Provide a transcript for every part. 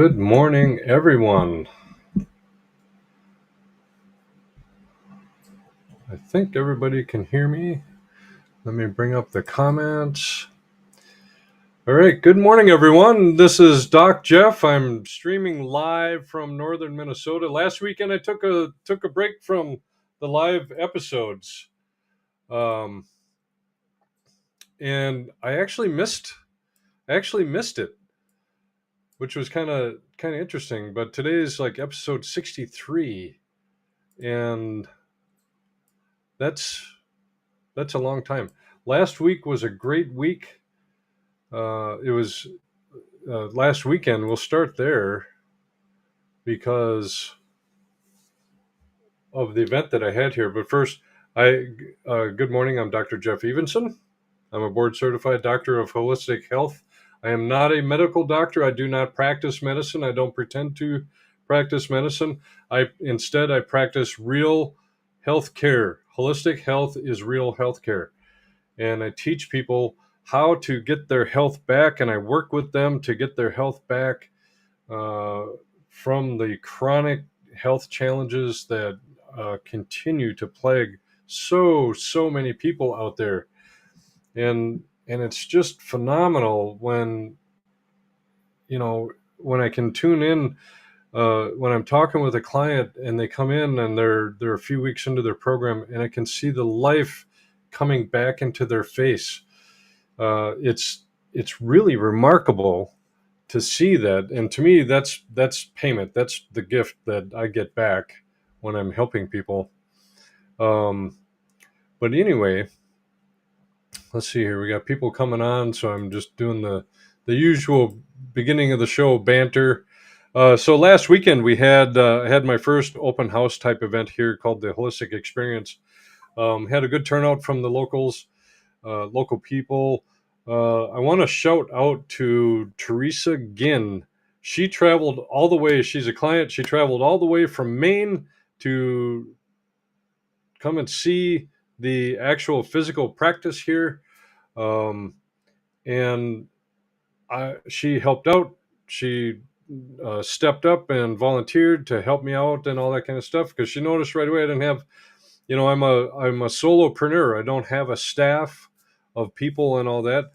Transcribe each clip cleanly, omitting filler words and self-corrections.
Good morning, everyone. I think everybody can hear me. Let me bring up the comments. All right, good morning, everyone. This is Doc Jeff. I'm streaming live from northern Minnesota. Last weekend, I took a break from the live episodes, um, and I actually missed it, which was kind of interesting. But today is like episode 63, and that's that's a long time. Last week was a great week. It was last weekend. We'll start there because of the event that I had here. But first, good morning. I'm Dr. Jeff Evenson. I'm a board certified doctor of holistic health. I am not a medical doctor. I do not practice medicine. I don't pretend to practice medicine. I practice real health care. Holistic health is real health care. And I teach people how to get their health back, and I work with them to get their health back uh, from the chronic health challenges that continue to plague so many people out there. And it's just phenomenal when when I can tune in when I'm talking with a client and they come in and they're a few weeks into their program, and I can see the life coming back into their face. It's really remarkable to see that, and to me, that's payment. That's the gift that I get back when I'm helping people. Um, but anyway, let's see here. We got people coming on, so I'm just doing the usual beginning of the show banter. So last weekend we had my first open house type event here called the Holistic Experience. Had a good turnout from the local people. I want to shout out to Teresa Ginn. She traveled all the way. She's a client. She traveled all the way from Maine to come and see the actual physical practice here. Um, and she helped out. She stepped up and volunteered to help me out and all that kind of stuff because she noticed right away I didn't have, I'm a solopreneur. I don't have a staff of people and all that.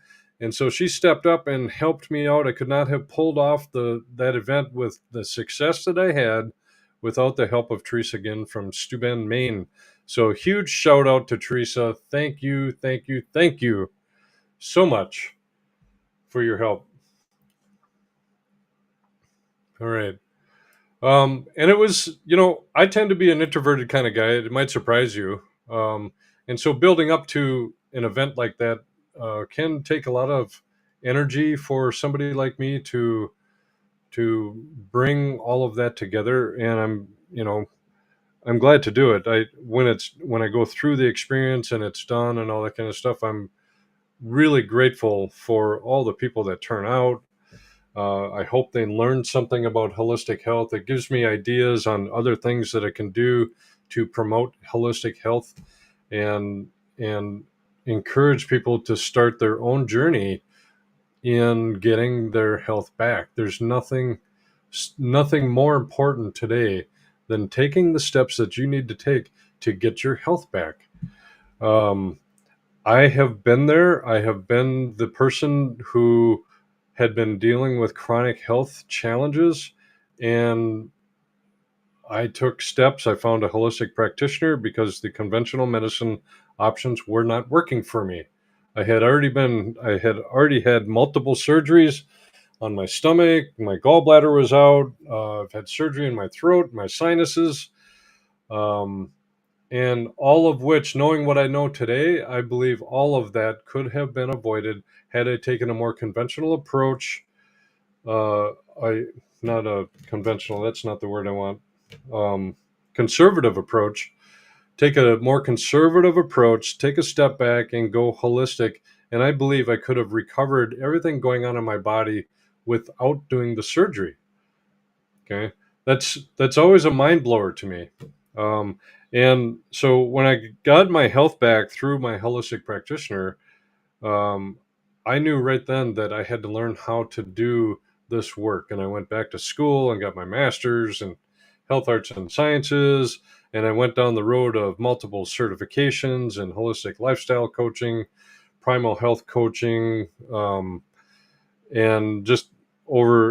And so she stepped up and helped me out. I could not have pulled off that event with the success that I had without the help of Teresa again from Steuben, Maine. So huge shout out to Teresa. Thank you, thank you, thank you so much for your help. All right. And it was, I tend to be an introverted kind of guy. It might surprise you. And so building up to an event like that can take a lot of energy for somebody like me to bring all of that together. And I'm glad to do it. When I go through the experience and it's done and all that kind of stuff, I'm really grateful for all the people that turn out. I hope they learn something about holistic health. It gives me ideas on other things that I can do to promote holistic health and and encourage people to start their own journey in getting their health back. There's nothing more important today than taking the steps that you need to take to get your health back. Um, I have been there. I have been the person who had been dealing with chronic health challenges, and I took steps. I found a holistic practitioner because the conventional medicine options were not working for me. I had already had multiple surgeries on my stomach. My gallbladder was out. I've had surgery in my throat, my sinuses. Um, and all of which, knowing what I know today, I believe all of that could have been avoided had I taken a more conventional approach. Uh, I Not a conventional. That's not the word I want. Um, Conservative approach. Take a more conservative approach. Take a step back and go holistic. And I believe I could have recovered everything going on in my body without doing the surgery. Okay, that's always a mind blower to me. Um, and so when I got my health back through my holistic practitioner, um, I knew right then that I had to learn how to do this work. And I went back to school and got my master's in health arts and sciences. And I went down the road of multiple certifications in holistic lifestyle coaching, primal health coaching, and just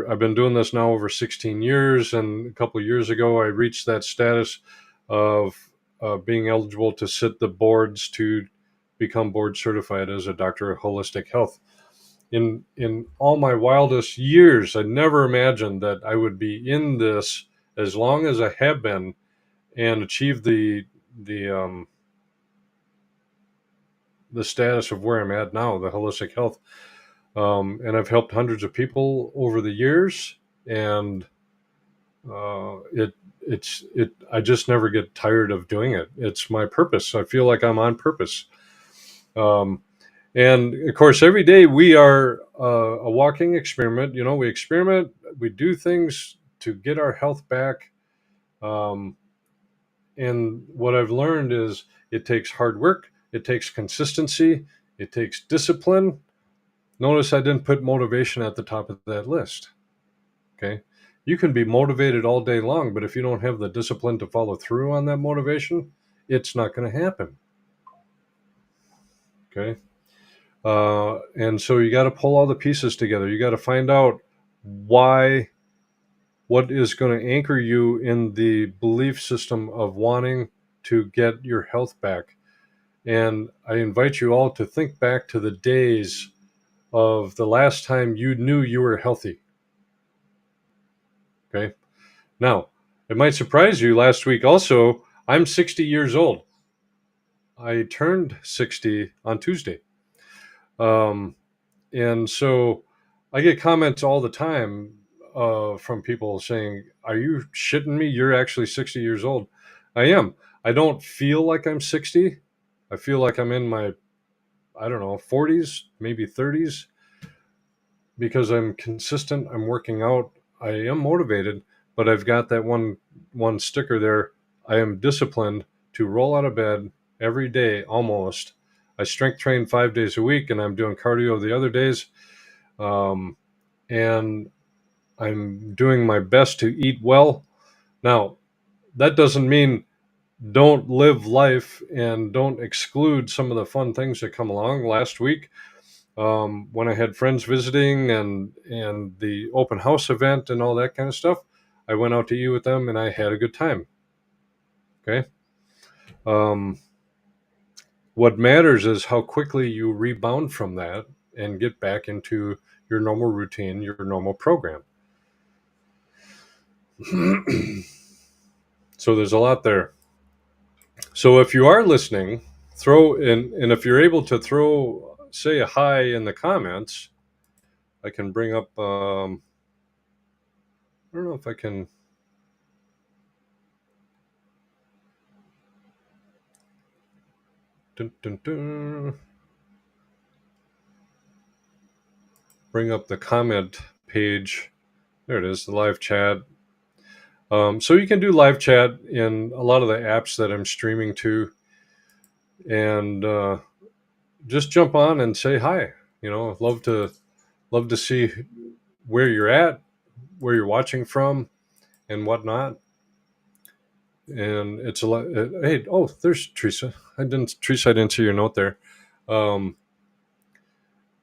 I've been doing this now over 16 years. And a couple of years ago, I reached that status of being eligible to sit the boards to become board certified as a doctor of holistic health. In all my wildest years, I never imagined that I would be in this as long as I have been and achieve the the status of where I'm at now, the holistic health. And I've helped hundreds of people over the years, and uh, it I just never get tired of doing it. It's my purpose. I feel like I'm on purpose. Um, and of course, every day we are a walking experiment. You know, we experiment, we do things to get our health back. Um, and what I've learned is it takes hard work, it takes consistency, it takes discipline. Notice I didn't put motivation at the top of that list. Okay. You can be motivated all day long, but if you don't have the discipline to follow through on that motivation, it's not going to happen. Okay. And so you got to pull all the pieces together. You got to find out why, what is going to anchor you in the belief system of wanting to get your health back. And I invite you all to think back to the days of the last time you knew you were healthy. Okay. Now, it might surprise you, last week also, I'm 60 years old. I turned 60 on Tuesday. Um, and so I get comments all the time from people saying, "Are you shitting me? You're actually 60 years old." I am. I don't feel like I'm 60. I feel like I'm in my, I don't know, 40s, maybe 30s, because I'm consistent. I'm working out. I am motivated, but I've got that one sticker there. I am disciplined to roll out of bed every day almost. I strength train 5 days a week, and I'm doing cardio the other days. Um, and I'm doing my best to eat well. Now, that doesn't mean don't live life and don't exclude some of the fun things that come along. Last week, when I had friends visiting and the open house event and all that kind of stuff, I went out to eat with them and I had a good time. Okay. Um, what matters is how quickly you rebound from that and get back into your normal routine, your normal program. So there's a lot there. So if you are listening, throw in, and if you're able to say a hi in the comments, I can bring up, I don't know if I can. Dun, dun, dun, bring up the comment page. There it is, the live chat. So you can do live chat in a lot of the apps that I'm streaming to, and just jump on and say hi. You know, I'd love to see where you're at, where you're watching from, and whatnot. And it's a lot. Hey, oh, there's Teresa. I didn't see your note there. Um,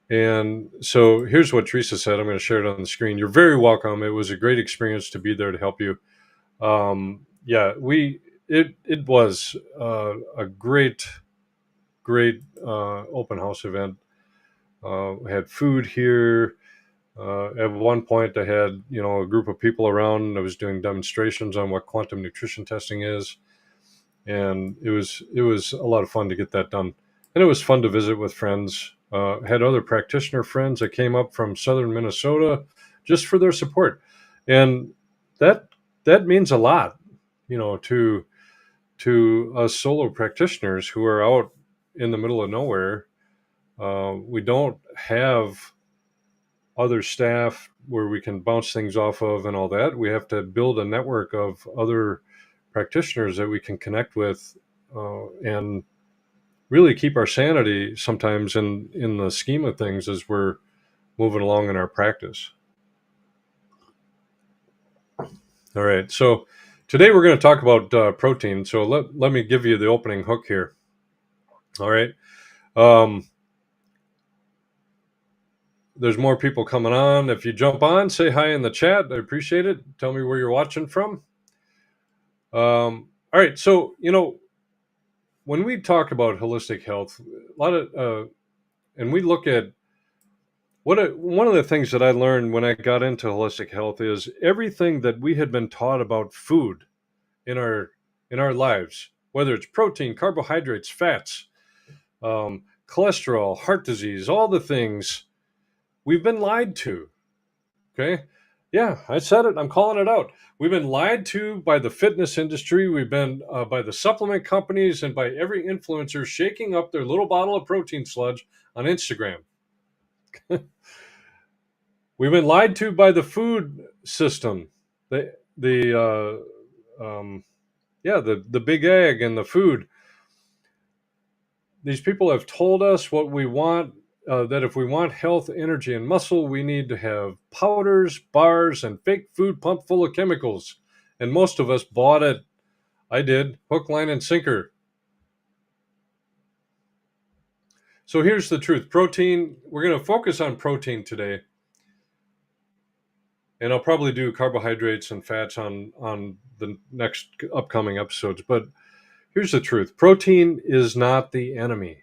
And so here's what Teresa said. I'm going to share it on the screen. You're very welcome. It was a great experience to be there to help you. Yeah, it was a great open house event. We had food here. At one point, I had a group of people around. I was doing demonstrations on what quantum nutrition testing is, and it was a lot of fun to get that done. And it was fun to visit with friends. Had other practitioner friends that came up from southern Minnesota just for their support, and that that means a lot, to us solo practitioners who are out in the middle of nowhere. We don't have other staff where we can bounce things off of and all that. We have to build a network of other practitioners that we can connect with, and really keep our sanity sometimes in the scheme of things as we're moving along in our practice. All right. So today we're going to talk about protein. So let me give you the opening hook here. All right. Um, there's more people coming on. If you jump on, say hi in the chat. I appreciate it. Tell me where you're watching from. All right. So, when we talk about holistic health, a lot of, and we look at one of the things that I learned when I got into holistic health is everything that we had been taught about food in our lives, whether it's protein, carbohydrates, fats, cholesterol, heart disease, all the things we've been lied to. Okay. Yeah, I said it. I'm calling it out. We've been lied to by the fitness industry. We've been by the supplement companies and by every influencer shaking up their little bottle of protein sludge on Instagram. We've been lied to by the food system, the yeah, the big egg and the food. These people have told us what we want. That if we want health, energy, and muscle, we need to have powders, bars, and fake food pumped full of chemicals. And most of us bought it. I did, hook, line, and sinker. So here's the truth. Protein, we're going to focus on protein today. And I'll probably do carbohydrates and fats on the next upcoming episodes. But here's the truth. Protein is not the enemy.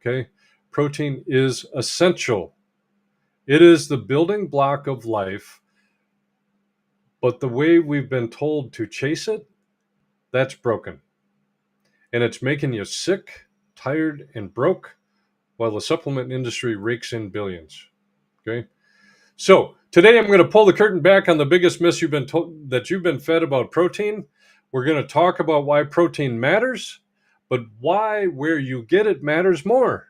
Okay? Protein is essential. It is the building block of life, but the way we've been told to chase it, that's broken. And it's making you sick, tired, and broke while the supplement industry rakes in billions. Okay? So today I'm going to pull the curtain back on the biggest myth that you've been fed about protein. We're going to talk about why protein matters, but why where you get it matters more.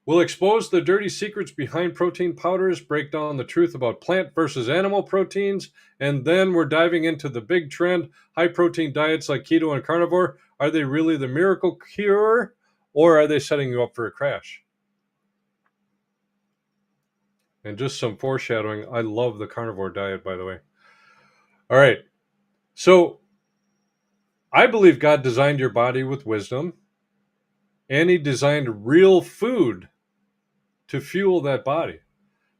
We'll expose the dirty secrets behind protein powders, break down the truth about plant versus animal proteins, and then we're diving into the big trend, high protein diets like keto and carnivore. Are they really the miracle cure, or are they setting you up for a crash? And just some foreshadowing, I love the carnivore diet, by the way. All right. So I believe God designed your body with wisdom, and He designed real food to fuel that body,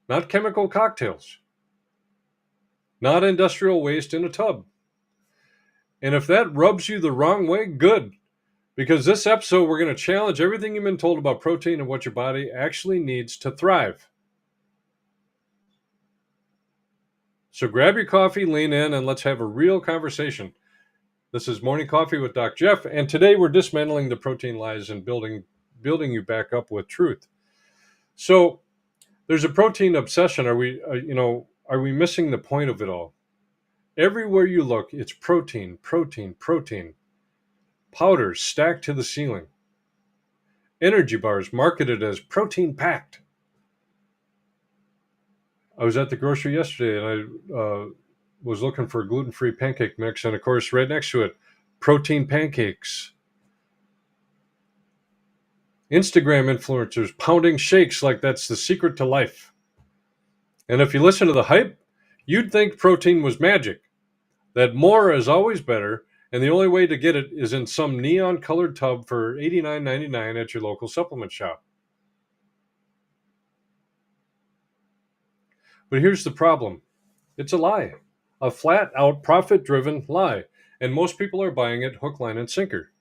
not chemical cocktails, not industrial waste in a tub. And if that rubs you the wrong way, good. Because this episode, we're going to challenge everything you've been told about protein and what your body actually needs to thrive. So grab your coffee, lean in, and let's have a real conversation. This is Morning Coffee with Doc Jeff, and today we're dismantling the protein lies and building you back up with truth. So there's a protein obsession. Are we missing the point of it all? Everywhere you look, it's protein, protein, protein. Powders stacked to the ceiling. Energy bars marketed as protein packed. I was at the grocery yesterday and I was looking for a gluten-free pancake mix, and of course, right next to it, protein pancakes. Instagram influencers pounding shakes like that's the secret to life. And if you listen to the hype, you'd think protein was magic, that more is always better, and the only way to get it is in some neon-colored tub for $89.99 at your local supplement shop. But here's the problem. It's a lie, a flat-out profit-driven lie, and most people are buying it hook, line, and sinker.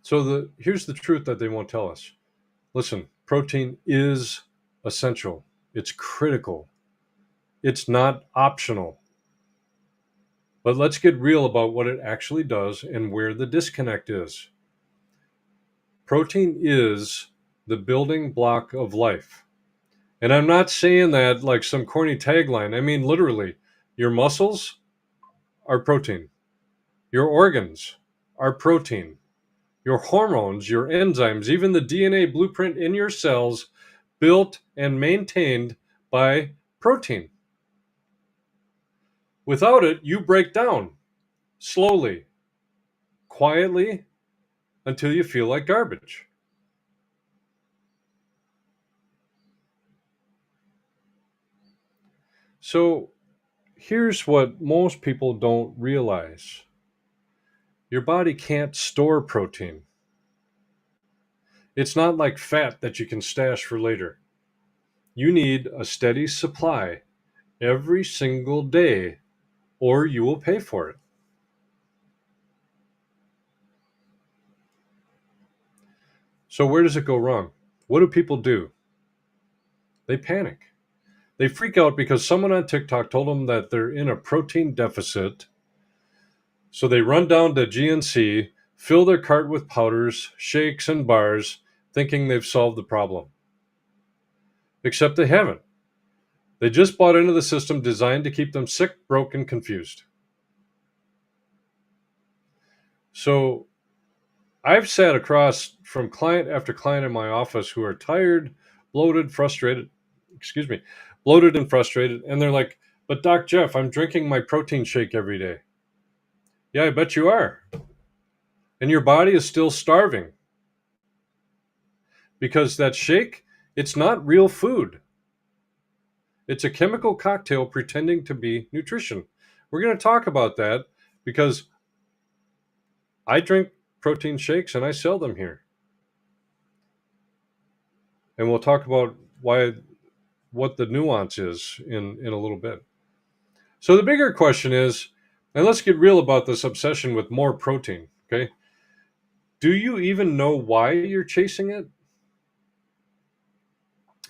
So here's the truth that they won't tell us. Listen, protein is essential. It's critical. It's not optional. But let's get real about what it actually does and where the disconnect is. Protein is the building block of life. And I'm not saying that like some corny tagline. I mean, literally, your muscles are protein. Your organs are protein. Your hormones, your enzymes, even the DNA blueprint in your cells, built and maintained by protein. Without it, you break down slowly, quietly, until you feel like garbage. So here's what most people don't realize: your body can't store protein. It's not like fat that you can stash for later. You need a steady supply every single day, or you will pay for it. So, where does it go wrong? What do people do? They panic. They freak out because someone on TikTok told them that they're in a protein deficit. So, they run down to GNC, fill their cart with powders, shakes, and bars, thinking they've solved the problem. Except they haven't. They just bought into the system designed to keep them sick, broke, and confused. So, I've sat across from client after client in my office who are tired, bloated, frustrated, excuse me, bloated and frustrated. And they're like, but Doc Jeff, I'm drinking my protein shake every day. Yeah, I bet you are. And your body is still starving because that shake, it's not real food. It's a chemical cocktail pretending to be nutrition. We're going to talk about that because I drink protein shakes and I sell them here. And we'll talk about what the nuance is in a little bit. So the bigger question is, and let's get real about this obsession with more protein, okay? Do you even know why you're chasing it?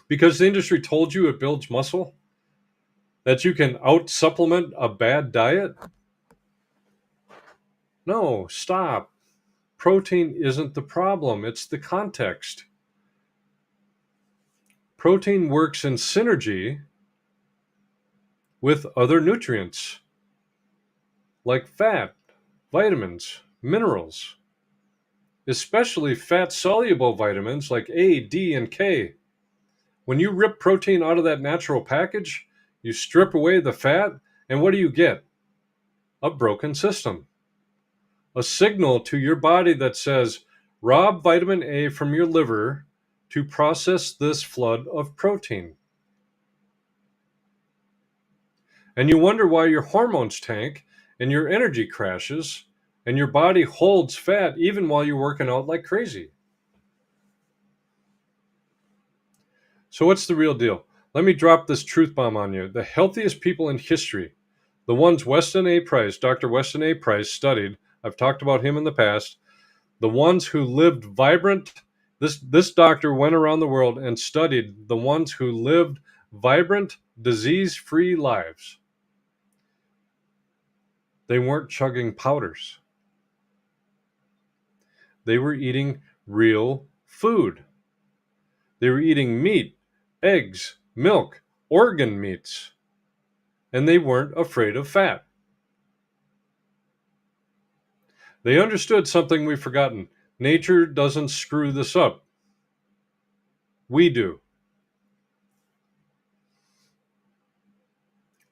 Because the industry told you it builds muscle? That you can out supplement a bad diet? No, stop. Protein isn't the problem, it's the context. Protein works in synergy with other nutrients like fat, vitamins, minerals, especially fat soluble vitamins like A, D, and K. When you rip protein out of that natural package, you strip away the fat, and what do you get? A broken system. A signal to your body that says, rob vitamin A from your liver to process this flood of protein. And you wonder why your hormones tank and your energy crashes and your body holds fat even while you're working out like crazy. So, what's the real deal? Let me drop this truth bomb on you. The healthiest people in history, the ones Weston A. Price, Dr. Weston A. Price studied, I've talked about him in the past, the ones who lived vibrant, this doctor went around the world and studied the ones who lived vibrant, disease-free lives. They weren't chugging powders. They were eating real food. They were eating meat, eggs, milk, organ meats, and they weren't afraid of fat. They understood something we've forgotten. Nature doesn't screw this up. We do.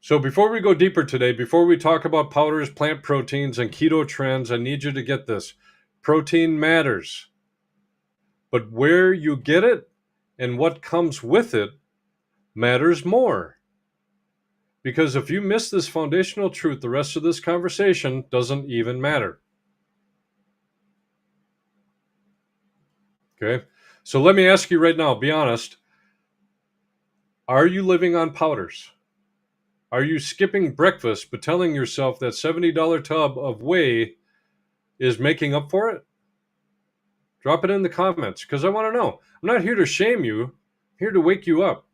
So before we go deeper today, before we talk about powders, plant proteins, and keto trends, I need you to get this. Protein matters. But where you get it and what comes with it matters more. Because if you miss this foundational truth, the rest of this conversation doesn't even matter. Okay? So let me ask you right now, be honest. Are you living on powders? Are you skipping breakfast but telling yourself that $70 tub of whey is making up for it? Drop it in the comments because I want to know. I'm not here to shame you, I'm here to wake you up.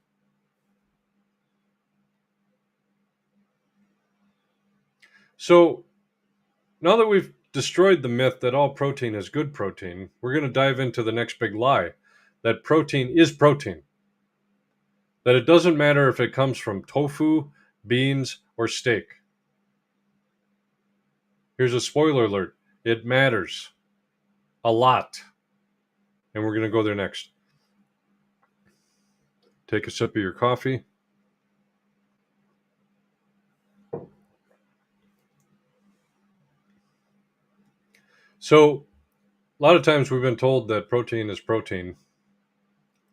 So now that we've destroyed the myth that all protein is good protein, we're going to dive into the next big lie, that protein is protein. That it doesn't matter if it comes from tofu, beans, or steak. Here's a spoiler alert. It matters a lot. And we're going to go there next. Take a sip of your coffee. So, a lot of times we've been told that protein is protein.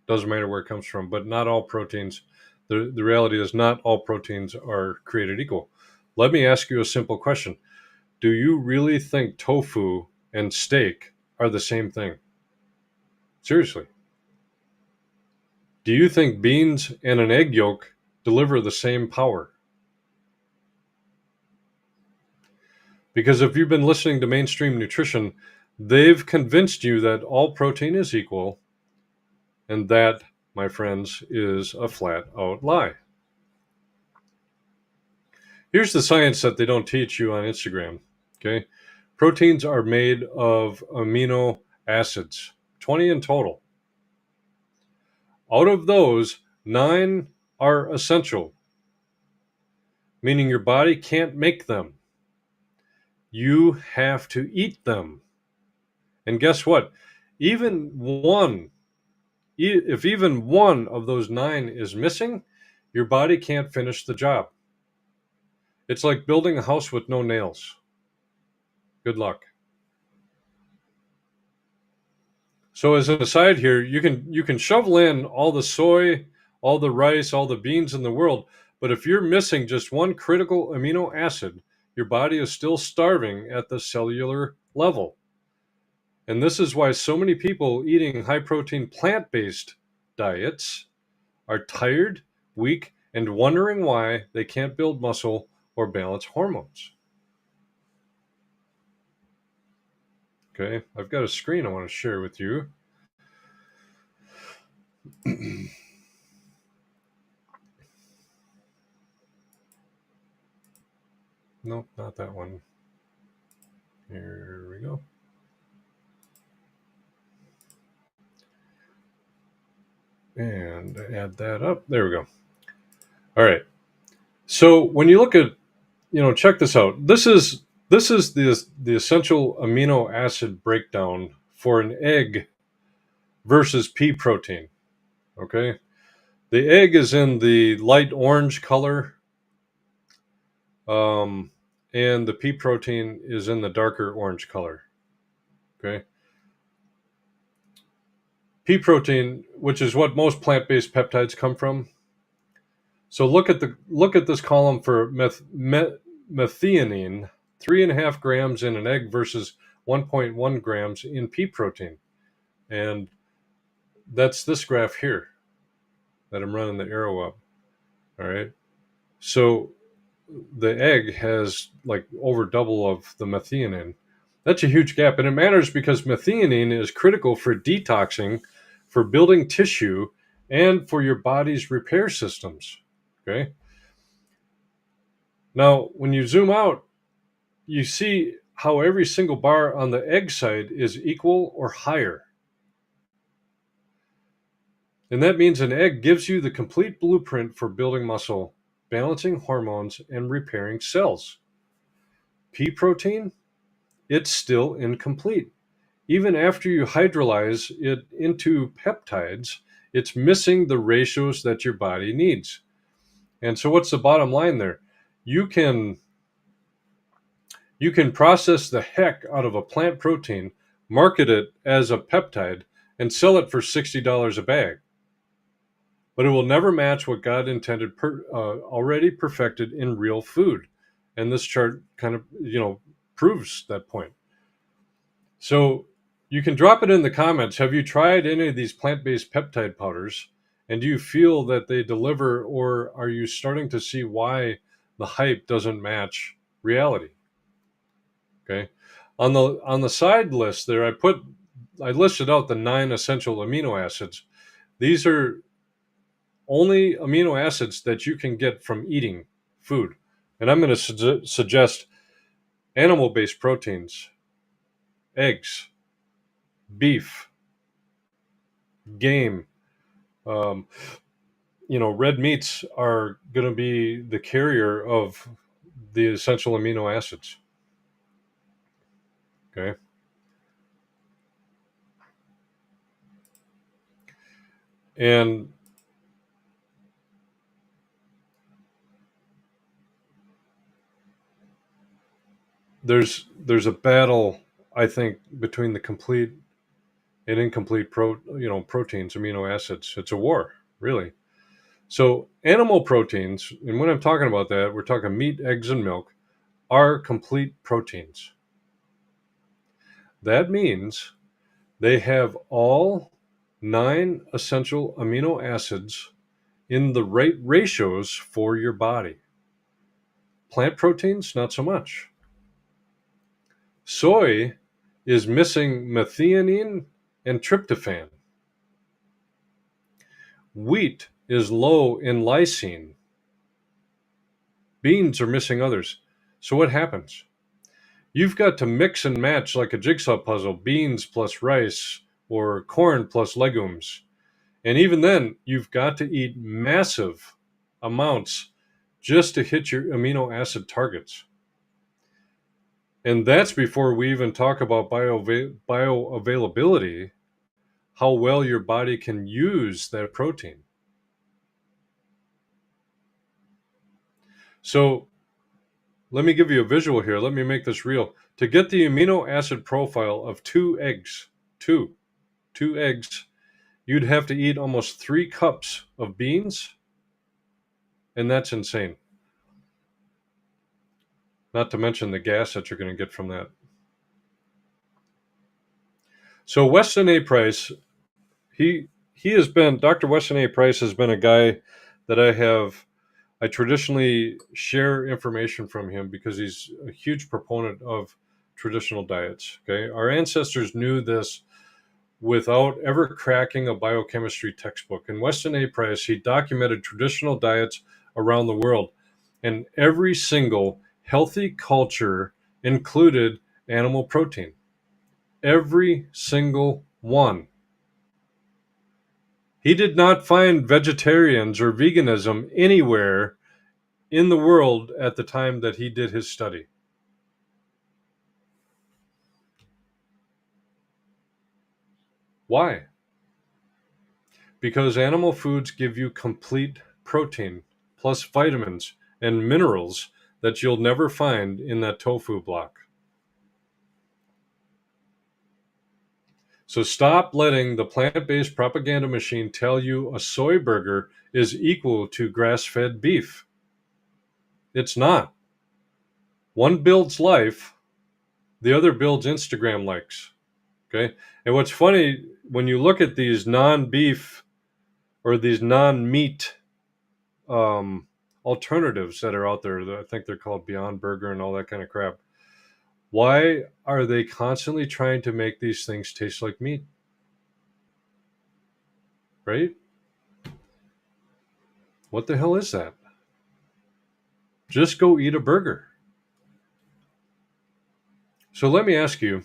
Doesn't matter where it comes from, but not all proteins. The reality is not all proteins are created equal. Let me ask you a simple question. Do you really think tofu and steak are the same thing? Seriously. Do you think beans and an egg yolk deliver the same power? Because if you've been listening to mainstream nutrition, they've convinced you that all protein is equal, and that, my friends, is a flat out lie. Here's the science that they don't teach you on Instagram. Okay. Proteins are made of amino acids, 20 in total. Out of those, 9 are essential, meaning your body can't make them. You have to eat them. And guess what? Even one, if even one of those 9 is missing, your body can't finish the job. It's like building a house with no nails. Good luck. So as an aside here, you can shovel in all the soy, all the rice, all the beans in the world, but if you're missing just one critical amino acid, your body is still starving at the cellular level. And this is why so many people eating high protein plant-based diets are tired, weak, and wondering why they can't build muscle or balance hormones. Okay, I've got a screen I want to share with you. Nope, not that one. Here we go. And add that up. There we go. All right. So when you look at, check this out. This is the essential amino acid breakdown for an egg versus pea protein. Okay. The egg is in the light orange color, and the pea protein is in the darker orange color. Okay. Pea protein, which is what most plant-based peptides come from. So look at this column for methionine, 3.5 grams in an egg versus 1.1 grams in pea protein, and that's this graph here that I'm running the arrow up. All right, so the egg has like over double of the methionine. That's a huge gap, and it matters because methionine is critical for detoxing, for building tissue, and for your body's repair systems. Okay. Now, when you zoom out, you see how every single bar on the egg side is equal or higher. And that means an egg gives you the complete blueprint for building muscle, balancing hormones, and repairing cells. Pea protein, it's still incomplete. Even after you hydrolyze it into peptides, it's missing the ratios that your body needs. And so what's the bottom line there? You can process the heck out of a plant protein, market it as a peptide, and sell it for $60 a bag. But it will never match what God intended already perfected in real food. And this chart kind of, proves that point. So you can drop it in the comments. Have you tried any of these plant-based peptide powders? And do you feel that they deliver, or are you starting to see why the hype doesn't match reality? Okay. On the side list there, I listed out the 9 essential amino acids. These are only amino acids that you can get from eating food. And I'm going to suggest animal-based proteins, eggs, beef, game. Red meats are going to be the carrier of the essential amino acids. Okay. And there's a battle, I think, between the complete and incomplete proteins, amino acids. It's a war, really. So animal proteins, and when I'm talking about that, we're talking meat, eggs, and milk, are complete proteins. That means they have all 9 essential amino acids in the right ratios for your body. Plant proteins, not so much. Soy is missing methionine and tryptophan. Wheat is low in lysine. Beans are missing others. So what happens? You've got to mix and match like a jigsaw puzzle, beans plus rice or corn plus legumes. And even then, you've got to eat massive amounts just to hit your amino acid targets. And that's before we even talk about bioavailability, how well your body can use that protein. So let me give you a visual here. Let me make this real. To get the amino acid profile of two eggs, you'd have to eat almost 3 cups of beans, and that's insane. Not to mention the gas that you're going to get from that. So Weston A. Price, he has been Dr. Weston A. Price has been a guy that I traditionally share information from him because he's a huge proponent of traditional diets. Okay, our ancestors knew this without ever cracking a biochemistry textbook. In Weston A. Price, he documented traditional diets around the world, and every single healthy culture included animal protein. Every single one. He did not find vegetarians or veganism anywhere in the world at the time that he did his study. Why? Because animal foods give you complete protein, plus vitamins and minerals that you'll never find in that tofu block. So stop letting the plant-based propaganda machine tell you a soy burger is equal to grass-fed beef. It's not. One builds life, the other builds Instagram likes. Okay. And what's funny, when you look at these non-beef or these non-meat alternatives that are out there, I think they're called Beyond Burger and all that kind of crap. Why are they constantly trying to make these things taste like meat? Right? What the hell is that? Just go eat a burger. So let me ask you,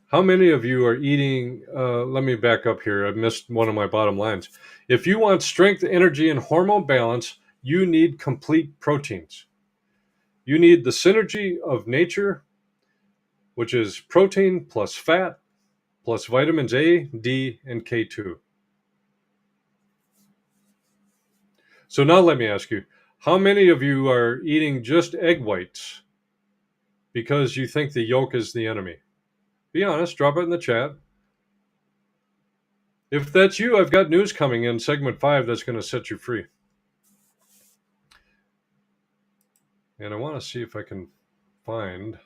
how many of you are eating? Let me back up here. I missed one of my bottom lines. If you want strength, energy, and hormone balance, you need complete proteins. You need the synergy of nature, which is protein plus fat plus vitamins A, D, and K2. So now let me ask you, how many of you are eating just egg whites because you think the yolk is the enemy? Be honest, drop it in the chat. If that's you, I've got news coming in segment 5 that's going to set you free. And I want to see if I can find.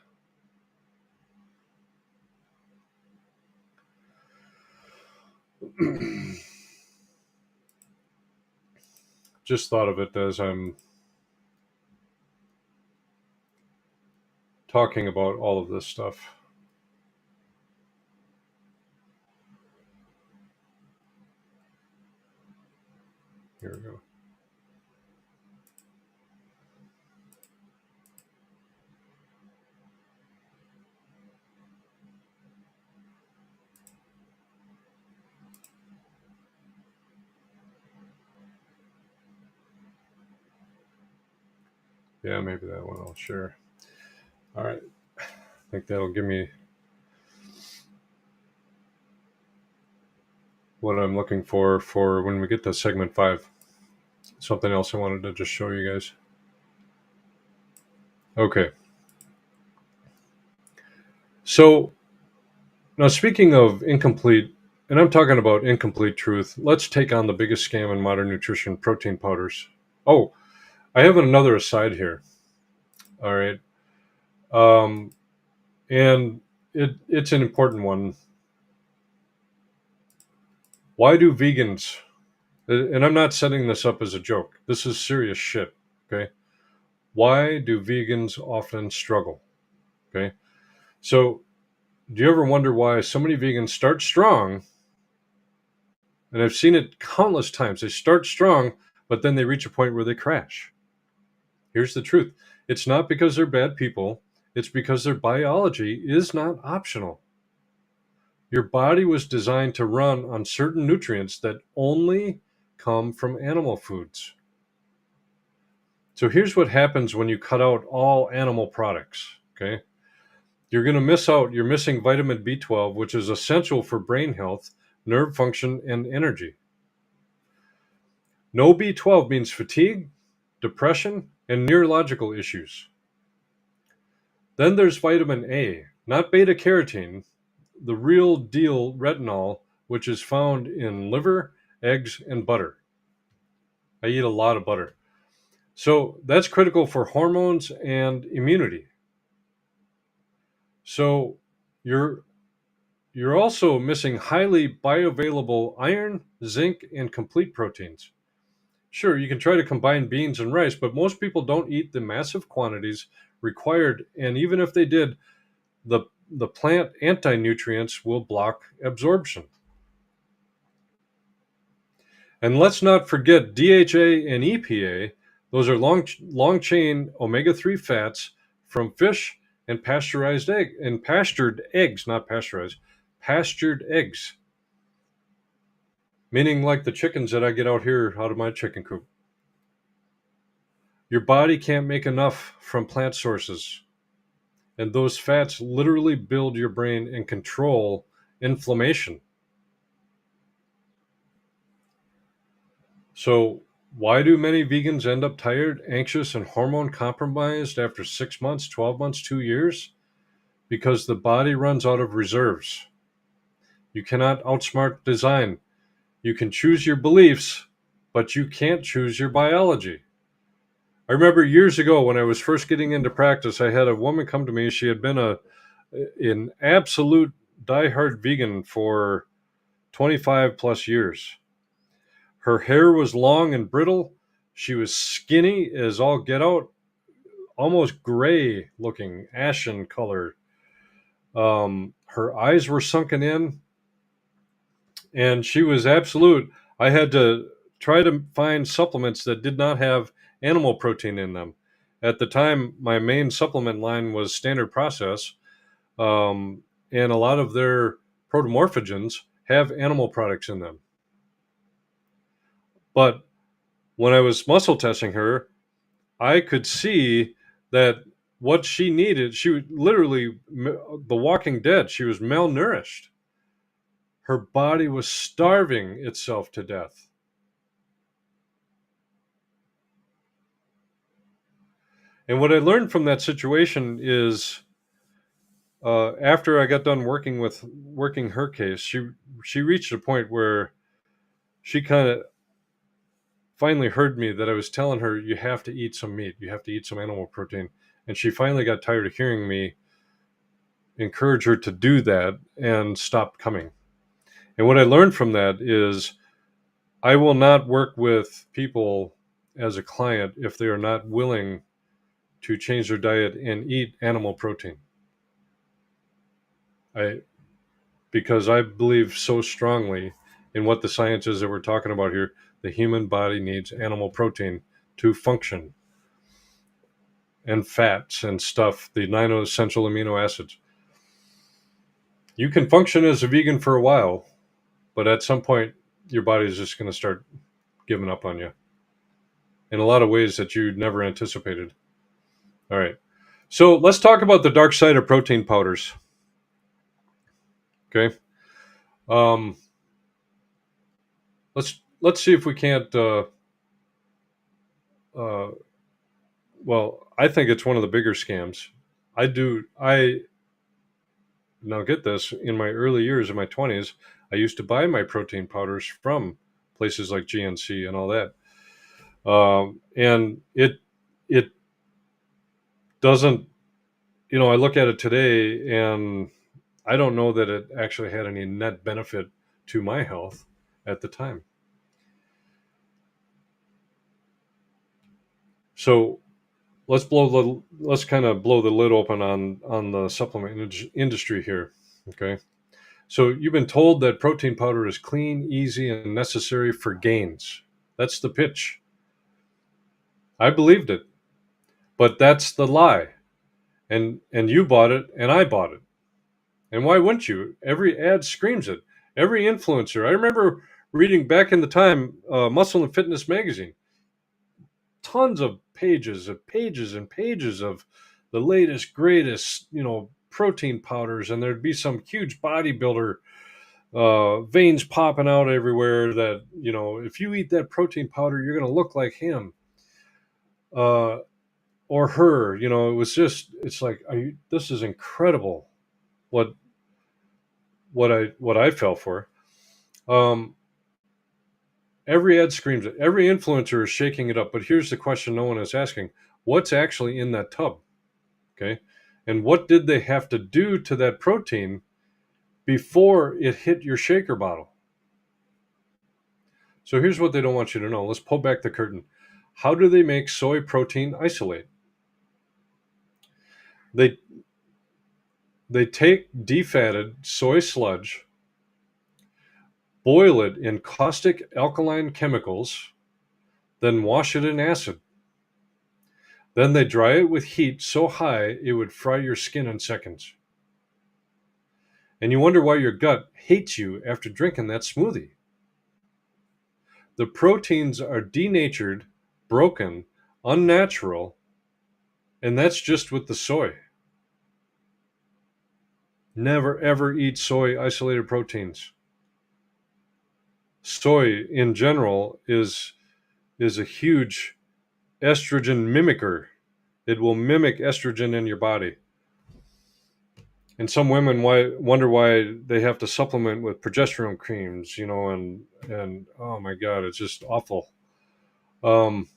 Just thought of it as I'm talking about all of this stuff. Here we go. Yeah, maybe that one I'll share. All right. I think that'll give me what I'm looking for when we get to segment 5. Something else I wanted to just show you guys. Okay. So now speaking of incomplete And I'm talking about incomplete truth. Let's take on the biggest scam in modern nutrition: protein powders. Oh, I have another aside here. All right. Um, and it's an important one. Why do vegans, and I'm not setting this up as a joke, this is serious shit. Okay. Why do vegans often struggle? Okay. So, do you ever wonder why so many vegans start strong? And I've seen it countless times. They start strong, but then they reach a point where they crash. Here's the truth: it's not because they're bad people, it's because their biology is not optional. Your body was designed to run on certain nutrients that only come from animal foods. So here's what happens when you cut out all animal products, okay? You're going to miss out, you're missing vitamin B12, which is essential for brain health, nerve function, and energy. No B12 means fatigue, depression, and neurological issues. Then there's vitamin A, not beta carotene, the real deal retinol, which is found in liver, eggs, and butter. I eat a lot of butter. So that's critical for hormones and immunity. So you're you're also missing highly bioavailable iron, zinc, and complete proteins. Sure, you can try to combine beans and rice, but most people don't eat the massive quantities required, and even if they did, the plant anti-nutrients will block absorption. And let's not forget DHA and EPA. Those are long chain omega 3 fats from fish and pastured eggs, not pasteurized, pastured eggs, meaning like the chickens that I get out here out of my chicken coop. Your body can't make enough from plant sources, and those fats literally build your brain and control inflammation. So, why do many vegans end up tired, anxious, and hormone compromised after 6 months, 12 months, 2 years? Because the body runs out of reserves. You cannot outsmart design. You can choose your beliefs, but you can't choose your biology. I remember years ago when I was first getting into practice, I had a woman come to me. She had been an absolute diehard vegan for 25 plus years. Her hair was long and brittle. She was skinny as all get out, almost gray looking, ashen color. Her eyes were sunken in, and she was absolute. I had to try to find supplements that did not have animal protein in them. At the time, my main supplement line was Standard Process, and a lot of their protomorphogens have animal products in them. But when I was muscle testing her, I could see that what she needed, she was literally the walking dead. She was malnourished. Her body was starving itself to death. And what I learned from that situation is, after I got done working her case, she reached a point where she kind of finally heard me that I was telling her, you have to eat some meat, you have to eat some animal protein. And she finally got tired of hearing me encourage her to do that and stopped coming. And what I learned from that is I will not work with people as a client if they are not willing to change their diet and eat animal protein. I Because I believe so strongly in what the science is that we're talking about here. The human body needs animal protein to function, and fats and stuff, the nine essential amino acids. You can function as a vegan for a while, but at some point, your body is just going to start giving up on you in a lot of ways that you never anticipated. All right. So let's talk about the dark side of protein powders. Okay. Um, let's see if we can't. Uh, well, I think it's one of the bigger scams. I now get this. In my early years, in my 20s, I used to buy my protein powders from places like GNC and all that. And it doesn't, I look at it today and I don't know that it actually had any net benefit to my health at the time. So let's kind of blow the lid open on the supplement industry here. Okay. So you've been told that protein powder is clean, easy, and necessary for gains. That's the pitch. I believed it, but that's the lie. And you bought it, and I bought it. And why wouldn't you? Every ad screams it. Every influencer. I remember reading back in the time, Muscle and Fitness magazine. Tons of pages and pages of the latest, greatest, protein powders, and there'd be some huge bodybuilder veins popping out everywhere that, if you eat that protein powder, you're going to look like him or her. It's like, this is incredible what I fell for. Every ad screams it. Every influencer is shaking it up. But here's the question no one is asking: what's actually in that tub? Okay, and what did they have to do to that protein before it hit your shaker bottle? So here's what they don't want you to know. Let's pull back the curtain. How do they make soy protein isolate? They take defatted soy sludge, boil it in caustic alkaline chemicals, then wash it in acid. Then they dry it with heat so high it would fry your skin in seconds. And you wonder why your gut hates you after drinking that smoothie. The proteins are denatured, broken, unnatural, and that's just with the soy. Never ever eat soy isolated proteins. Soy in general is a huge estrogen mimicker. It will mimic estrogen in your body. And some women wonder why they have to supplement with progesterone creams, and oh my God, it's just awful. Um,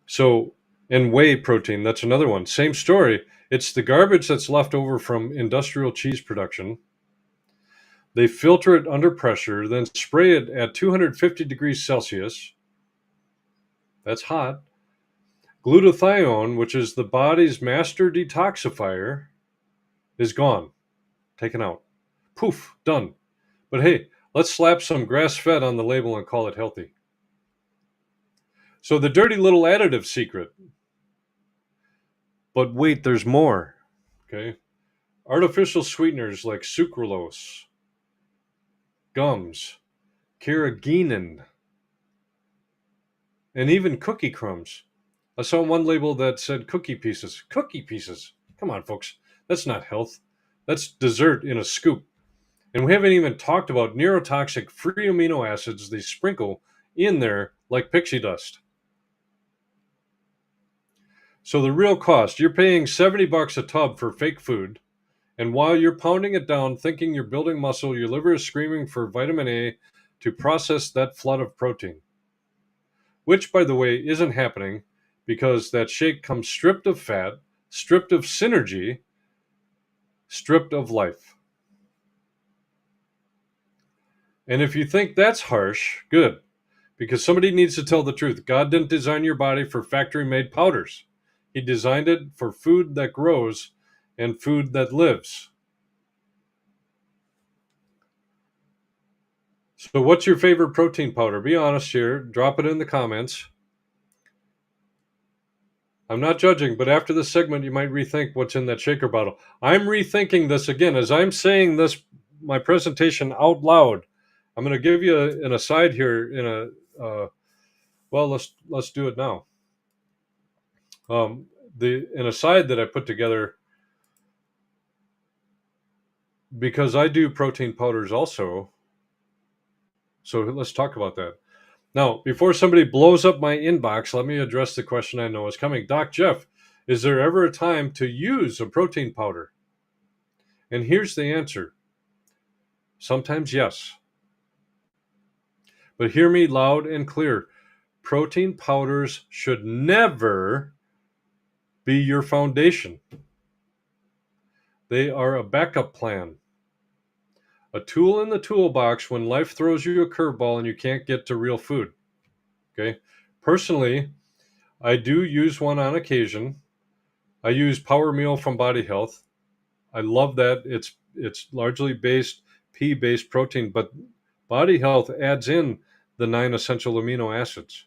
so, and whey protein, that's another one. Same story. It's the garbage that's left over from industrial cheese production. They filter it under pressure, then spray it at 250 degrees Celsius. That's hot. Glutathione, which is the body's master detoxifier, is gone, taken out. Poof, done. But hey, let's slap some grass-fed on the label and call it healthy. So the dirty little additive secret. But wait, there's more. Okay. Artificial sweeteners like sucralose, gums, carrageenan, and even cookie crumbs. I saw one label that said cookie pieces. Cookie pieces. Come on, folks. That's not health. That's dessert in a scoop. And we haven't even talked about neurotoxic free amino acids they sprinkle in there like pixie dust. So the real cost, you're paying $70 a tub for fake food. And while you're pounding it down, thinking you're building muscle, your liver is screaming for vitamin A to process that flood of protein. Which, by the way, isn't happening because that shake comes stripped of fat, stripped of synergy, stripped of life. And if you think that's harsh, good. Because somebody needs to tell the truth. God didn't design your body for factory-made powders. He designed it for food that grows and food that lives. So what's your favorite protein powder? Be honest here. Drop it in the comments. I'm not judging, but after this segment, you might rethink what's in that shaker bottle. I'm rethinking this again. As I'm saying this, my presentation out loud, I'm going to give you an aside here in a, well, let's do it now. An aside that I put together, because I do protein powders also. So let's talk about that. Now, before somebody blows up my inbox, let me address the question I know is coming. Doc Jeff, is there ever a time to use a protein powder? And here's the answer. Sometimes, yes. But hear me loud and clear. Protein powders should never be your foundation. They are a backup plan, a tool in the toolbox when life throws you a curveball and you can't get to real food. Okay. Personally, I do use one on occasion. I use Power Meal from Body Health. I love that. It's largely pea based protein, but Body Health adds in the 9 essential amino acids.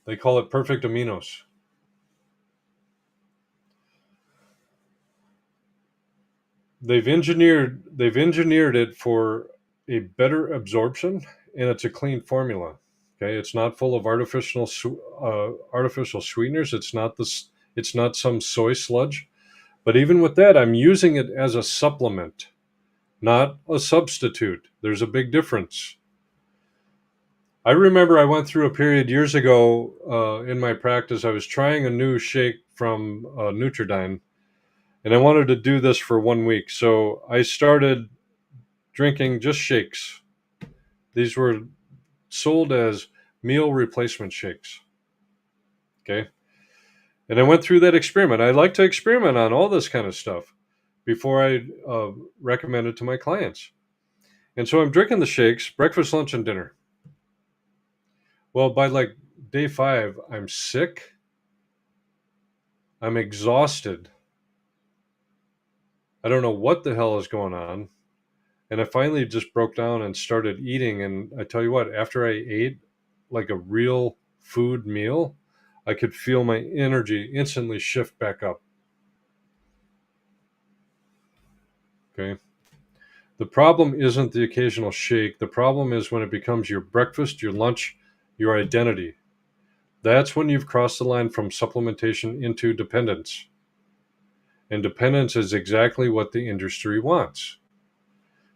They call it perfect aminos. They've engineered it for a better absorption, and it's a clean formula. Okay, it's not full of artificial sweeteners. It's not some soy sludge. But even with that, I'm using it as a supplement, not a substitute. There's a big difference. I remember I went through a period years ago in my practice. I was trying a new shake from Nutridyne, and I wanted to do this for 1 week. So I started drinking just shakes. These were sold as meal replacement shakes. Okay. And I went through that experiment. I like to experiment on all this kind of stuff before I recommend it to my clients. And so I'm drinking the shakes, breakfast, lunch, and dinner. Well, by like day 5, I'm sick. I'm exhausted. I don't know what the hell is going on. And I finally just broke down and started eating. And I tell you what, after I ate like a real food meal, I could feel my energy instantly shift back up. Okay. The problem isn't the occasional shake. The problem is when it becomes your breakfast, your lunch, your identity. That's when you've crossed the line from supplementation into dependence. And dependence is exactly what the industry wants.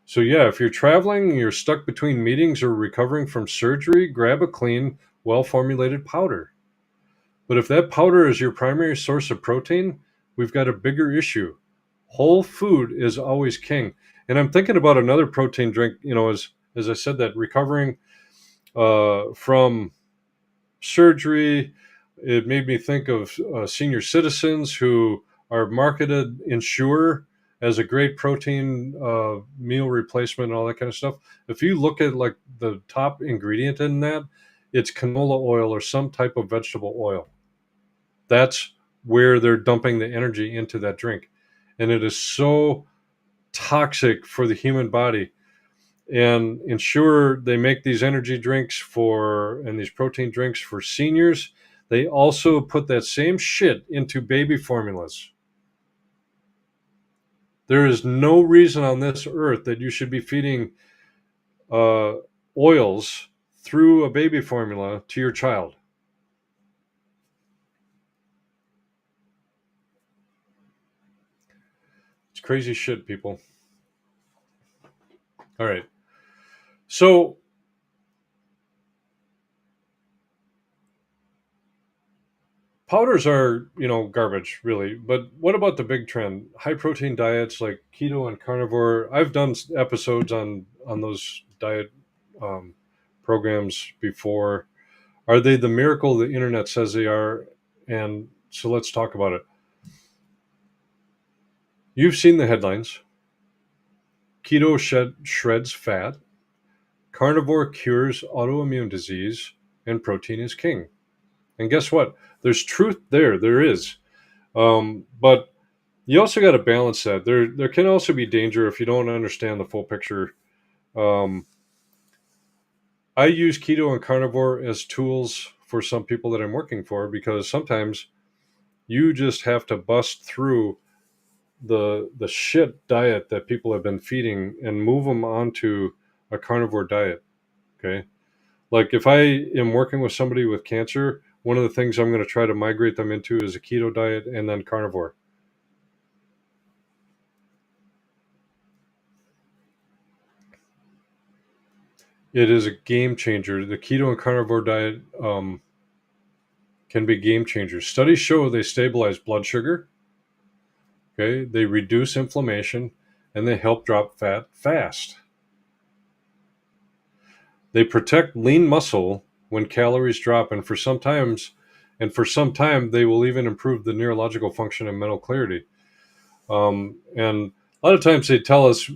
So, yeah, if you're traveling, you're stuck between meetings or recovering from surgery, grab a clean, well formulated powder. But if that powder is your primary source of protein, we've got a bigger issue. Whole food is always king. And I'm thinking about another protein drink, as I said, that recovering from surgery, it made me think of senior citizens who are marketed Ensure as a great protein meal replacement and all that kind of stuff. If you look at like the top ingredient in that, it's canola oil or some type of vegetable oil. That's where they're dumping the energy into that drink. And it is so toxic for the human body. And Ensure, they make these energy drinks and these protein drinks for seniors. They also put that same shit into baby formulas. There is no reason on this earth that you should be feeding uh, oils through a baby formula to your child. It's crazy shit, people. All right. So powders are, garbage, really. But what about the big trend? High protein diets like keto and carnivore. I've done episodes on those diet um, programs before. Are they the miracle the internet says they are? And so let's talk about it. You've seen the headlines. Keto shreds fat. Carnivore cures autoimmune disease, and protein is king. And guess what? There's truth there. There is. But you also got to balance that. There can also be danger if you don't understand the full picture. Um, I use keto and carnivore as tools for some people that I'm working for because sometimes you just have to bust through the shit diet that people have been feeding and move them onto a carnivore diet. Okay, like if I am working with somebody with cancer, one of the things I'm going to try to migrate them into is a keto diet and then carnivore. It is a game changer. The keto and carnivore diet can be game changers. Studies show they stabilize blood sugar. Okay, they reduce inflammation and they help drop fat fast. They protect lean muscle when calories drop, and for some time, they will even improve the neurological function and mental clarity. And a lot of times they tell us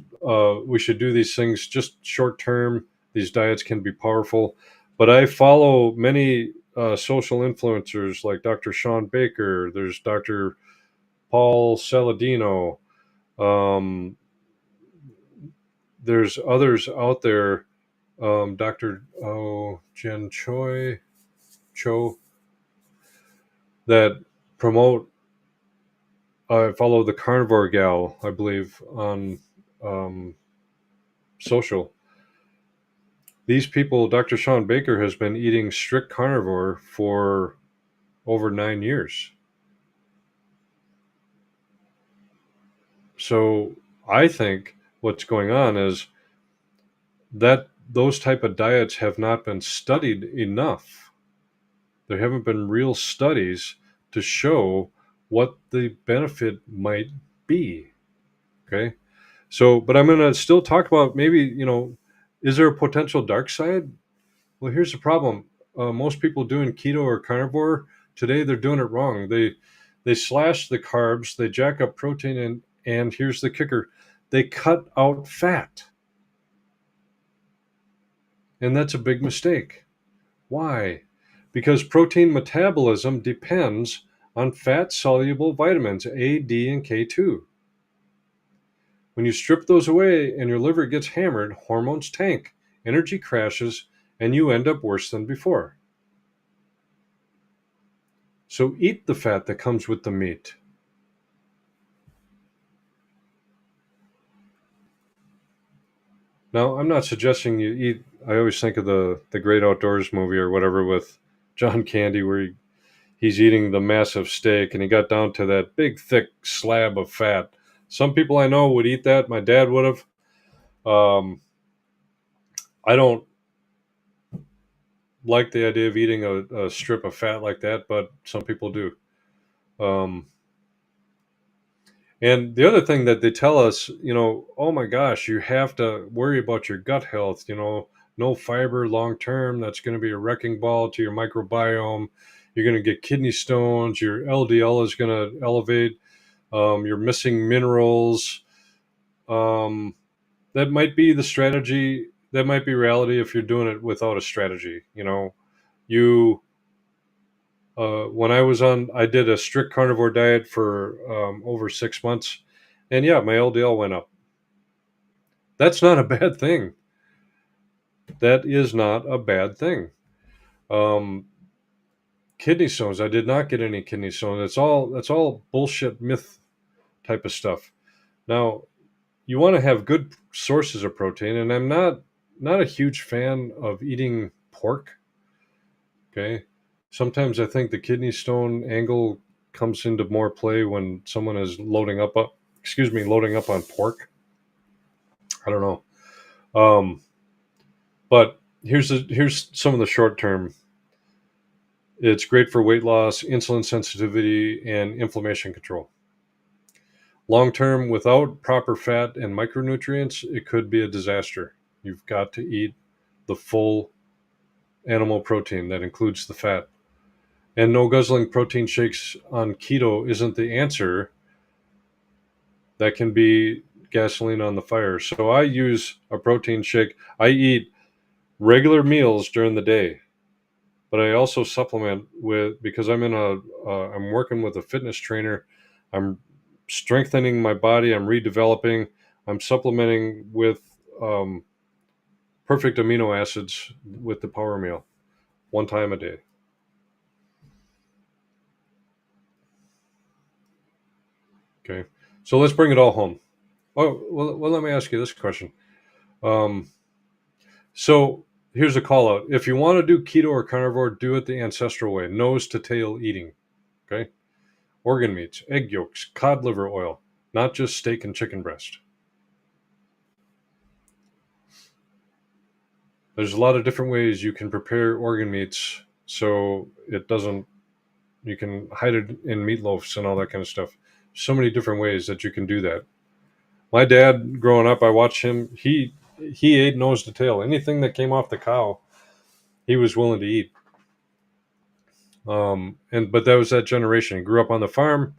we should do these things just short term. These diets can be powerful, but I follow many social influencers like Dr. Sean Baker. There's Dr. Paul Saladino. Um, there's others out there. Dr. Jen Cho that promote. I follow the carnivore gal, I believe, on um, social. These people, Dr. Sean Baker has been eating strict carnivore for over 9 years. So I think what's going on is that those type of diets have not been studied enough. There haven't been real studies to show what the benefit might be. Okay. So, but I'm going to still talk about maybe, is there a potential dark side? Well, here's the problem. Most people doing keto or carnivore today, they're doing it wrong. They slash the carbs, they jack up protein, and here's the kicker: they cut out fat, and that's a big mistake. Why? Because protein metabolism depends on fat soluble vitamins A, D, and K2. When you strip those away and your liver gets hammered, hormones tank, energy crashes, and you end up worse than before. So eat the fat that comes with the meat. Now, I'm not suggesting you eat. I always think of the Great Outdoors movie or whatever with John Candy, where he's eating the massive steak and he got down to that big, thick slab of fat. Some people I know would eat that. My dad would have. Um, I don't like the idea of eating a strip of fat like that, but some people do. Um, And the other thing that they tell us, oh my gosh, you have to worry about your gut health, no fiber long term. That's going to be a wrecking ball to your microbiome. You're going to get kidney stones. Your LDL is going to elevate. You're missing minerals. Um, that might be the strategy. That might be reality if you're doing it without a strategy. You when I did a strict carnivore diet for over 6 months, and yeah, my LDL went up. That's not a bad thing. That is not a bad thing. Um, Kidney stones. I did not get any kidney stones. That's all bullshit myth type of stuff. Now you want to have good sources of protein, and I'm not a huge fan of eating pork. Okay, sometimes I think the kidney stone angle comes into more play when someone is loading up on pork. I don't know. But here's some of the short term. It's great for weight loss, insulin sensitivity, and inflammation control. Long term, without proper fat and micronutrients, it could be a disaster. You've got to eat the full animal protein that includes the fat. And no guzzling protein shakes on keto isn't the answer. That can be gasoline on the fire. So I use a protein shake. I eat regular meals during the day, but I also supplement with, because I'm working with a fitness trainer. I'm strengthening my body. I'm redeveloping. I'm supplementing with um, perfect amino acids with the power meal one time a day. Okay, so let's bring it all home. Oh well, let me ask you this question. Um, so here's a call out: if you want to do keto or carnivore, do it the ancestral way, nose to tail eating. Okay, organ meats, egg yolks, cod liver oil, not just steak and chicken breast. There's a lot of different ways you can prepare organ meats so it doesn't, you can hide it in meatloafs and all that kind of stuff. so many different ways that you can do that. My dad, growing up, I watched him. He ate nose to tail. Anything that came off the cow, he was willing to eat. And but that was that generation. He grew up on the farm.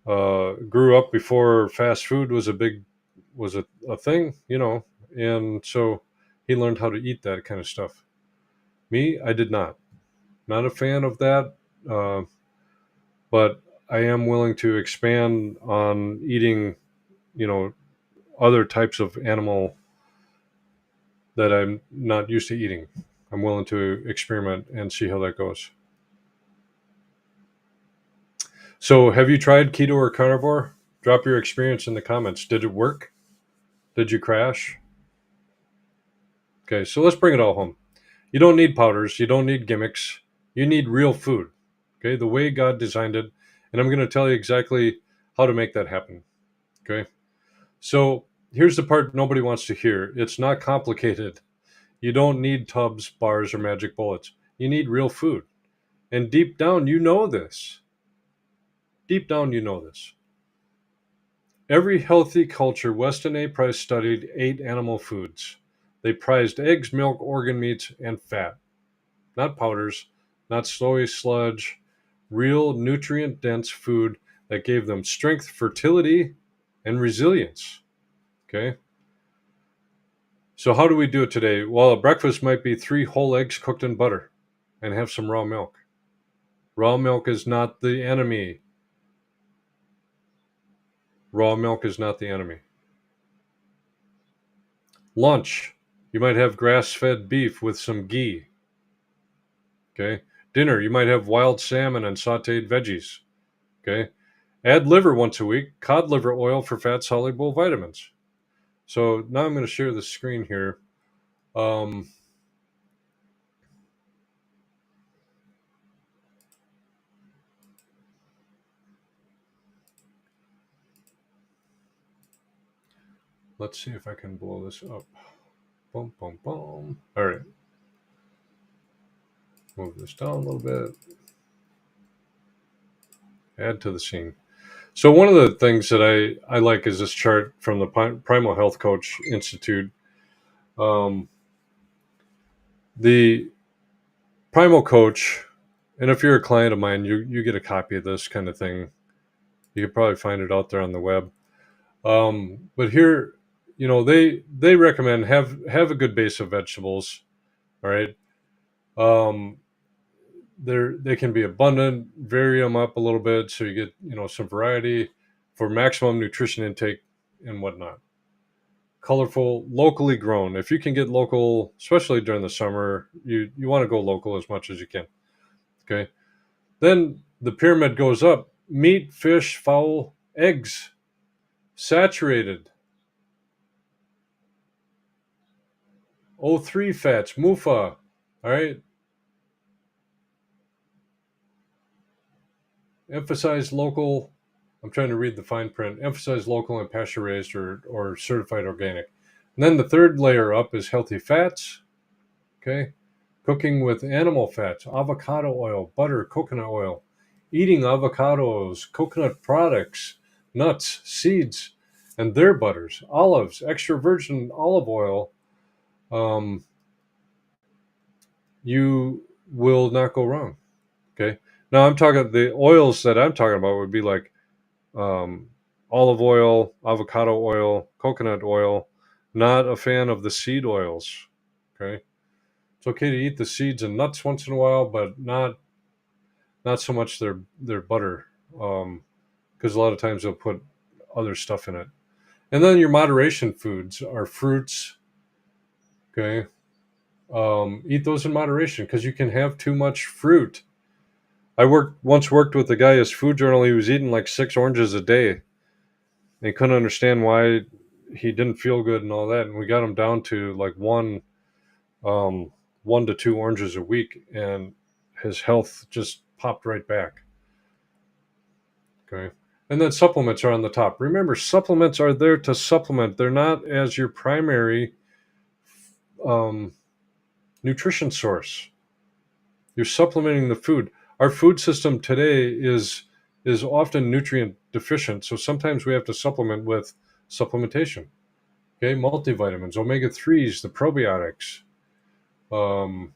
Grew up before fast food was a thing, and so he learned how to eat that kind of stuff. Me, I did not. Not a fan of that, uh, but I am willing to expand on eating, you know, other types of animal that I'm not used to eating. I'm willing to experiment and see how that goes. So, have you tried keto or carnivore? Drop your experience in the comments. Did it work? Did you crash? Okay, so let's bring it all home. You don't need powders. You don't need gimmicks. You need real food. Okay, the way God designed it. And I'm going to tell you exactly how to make that happen. Okay, so here's the part nobody wants to hear. It's not complicated. You don't need tubs, bars, or magic bullets. You need real food. And deep down, you know this. Deep down, you know this. Every healthy culture Weston A. Price studied ate animal foods. They prized eggs, milk, organ meats, and fat. Not powders, not soy sludge, real nutrient dense food that gave them strength, fertility, and resilience. Okay. So, how do we do it today? Well, a breakfast might be 3 whole eggs cooked in butter and have some raw milk. Raw milk is not the enemy. Raw milk is not the enemy. Lunch, you might have grass fed beef with some ghee. Okay. Dinner, you might have wild salmon and sauteed veggies. Okay. Add liver once a week, cod liver oil for fat soluble vitamins. So now I'm going to share the screen here. Um, let's see if I can blow this up. Boom, boom, boom. All right. Move this down a little bit. Add to the scene. So one of the things that I like is this chart from the Primal Health Coach Institute. Um, the Primal Coach, and if you're a client of mine, you get a copy of this kind of thing. You could probably find it out there on the web. But here, they recommend have a good base of vegetables. All right. Um, they can be abundant, vary them up a little bit so you get some variety for maximum nutrition intake and whatnot. Colorful, locally grown. If you can get local, especially during the summer, you want to go local as much as you can. Okay. Then the pyramid goes up: meat, fish, fowl, eggs, saturated, O3 fats, MUFA. All right. Emphasize local. I'm trying to read the fine print. Emphasize local and pasture raised or certified organic. And then the third layer up is healthy fats. Okay. Cooking with animal fats, avocado oil, butter, coconut oil. Eating avocados, coconut products, nuts, seeds, and their butters, olives, extra virgin olive oil. Um, you will not go wrong. Okay. Now I'm talking the oils that I'm talking about would be like um, olive oil, avocado oil, coconut oil. Not a fan of the seed oils. Okay, it's okay to eat the seeds and nuts once in a while, but not so much their butter, because a lot of times they'll put other stuff in it. And then your moderation foods are fruits. Okay, eat those in moderation because you can have too much fruit. I once worked with a guy. His food journal, he was eating like 6 oranges a day and couldn't understand why he didn't feel good and all that. And we got him down to like um, 1 to 2 oranges a week, and his health just popped right back. Okay. And then supplements are on the top. Remember, supplements are there to supplement. They're not as your primary um, nutrition source. You're supplementing the food. Our food system today is is often nutrient deficient, so sometimes we have to supplement with supplementation. Okay, multivitamins, omega 3s, the probiotics. Um,